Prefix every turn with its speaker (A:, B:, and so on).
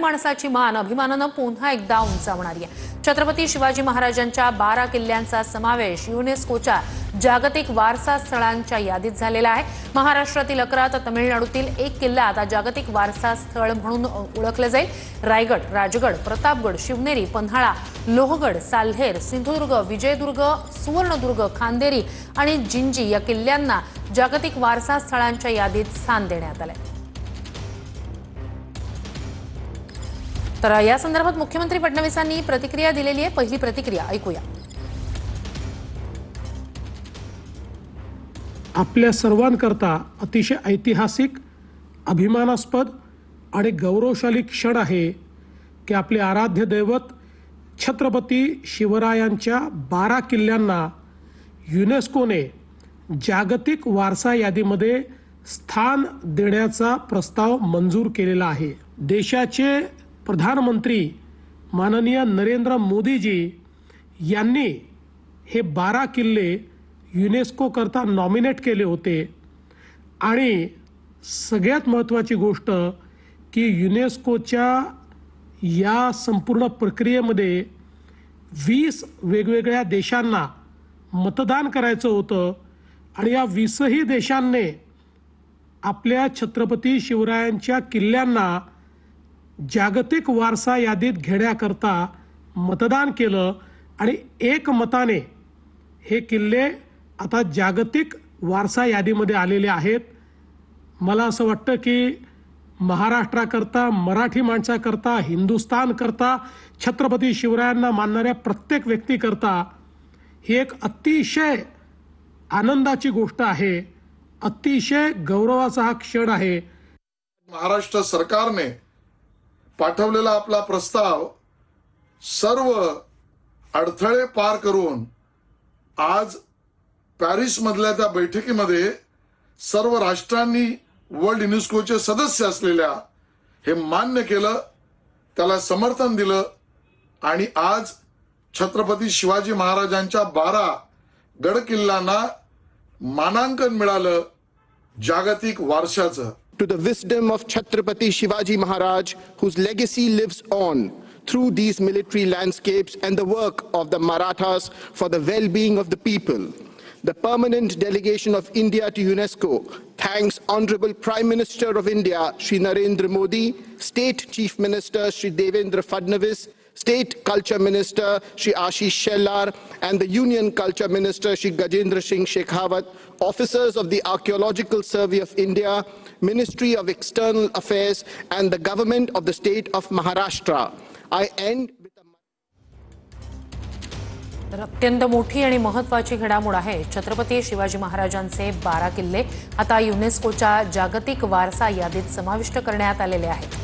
A: माणसाची मान अभिमानानं पुन्हा एकदा उंचावणारी आहे। छत्रपती शिवाजी महाराजांच्या 12 किल्ल्यांचा समावेश युनेस्कोच्या जागतिक वारसा स्थळांच्या यादीत झालेला आहे। महाराष्ट्रातील 11 तर तमिळनाडूतील 1 किल्ला आता जागतिक वारसा स्थळ म्हणून ओळखले जाईल। रायगड, राजगड, प्रतापगड, शिवनेरी, पन्हाळा, लोहगड, साल्हेर, सिंधुदुर्ग, विजयदुर्ग, सुवर्णदुर्ग, खांदेरी आणि जिंजी या किल्ल्यांना जागतिक वारसा स्थळांच्या यादीत स्थान देण्यात आले। तर या संदर्भात मुख्यमंत्री फडणवीसांनी प्रतिक्रिया दिलेली आहे। पहिली प्रतिक्रिया ऐकूया।
B: आपल्या सर्वांकरता अतिशय ऐतिहासिक, अभिमानास्पद आणि गौरवशाली क्षण आहे की आपले आराध्य दैवत छत्रपती शिवरायांच्या 12 किल्ल्यांना युनेस्कोने जागतिक वारसा यादीमध्ये स्थान देण्याचा प्रस्ताव मंजूर केलेला आहे। देशाचे प्रधानमंत्री माननीय नरेंद्र मोदीजी यांनी हे 12 किल्ले युनेस्को करता नॉमिनेट केले होते आणि सगळ्यात महत्त्वाची गोष्ट की युनेस्कोच्या या संपूर्ण प्रक्रियेमध्ये 20 वेगवेगळ्या देशांना मतदान करायचं होतं आणि या 20ही देशांनी आपल्या छत्रपती शिवरायांच्या किल्ल्यांना जागतिक वारसा यादीत घेण्याकरता मतदान केलं आणि एकमताने हे किल्ले आता जागतिक वारसा यादीमध्ये आलेले आहेत। मला असं वाटतं की महाराष्ट्राकरता, मराठी माणसाकरता, हिंदुस्थान करता, छत्रपती शिवरायांना मानणाऱ्या प्रत्येक व्यक्तीकरता ही एक अतिशय आनंदाची गोष्ट आहे, अतिशय गौरवाचा हा क्षण आहे।
C: महाराष्ट्र सरकारने पाठवलेला आपला प्रस्ताव सर्व अडथळे पार करून आज पॅरिस मधल्या त्या बैठकीमध्ये सर्व राष्ट्रांनी वर्ल्ड युनेस्कोचे सदस्य असलेल्या हे मान्य केलं, त्याला समर्थन दिलं आणि आज छत्रपती शिवाजी महाराजांच्या 12 गड किल्ल्यांना मानांकन मिळालं जागतिक वारशाचं।
D: To the wisdom of Chhatrapati Shivaji Maharaj, whose legacy lives on through these military landscapes and the work of the Marathas for the well-being of the people. The permanent delegation of India to UNESCO thanks Honorable Prime Minister of India, Shri Narendra Modi, State Chief Minister, Shri Devendra Fadnavis, State Culture Minister, Shri Ashish Shellar, and the Union Culture Minister, Shri Gajendra Singh Shekhawat, officers of the Archaeological Survey of India, Ministry of External Affairs, and the Government of the State of Maharashtra. I end with
A: तर अत्यंत मोठी आणि महत्त्वाची घडामोड आहे। छत्रपती शिवाजी महाराजांचे 12 किल्ले आता युनेस्कोच्या जागतिक वारसा यादीत समाविष्ट करण्यात आलेले आहेत।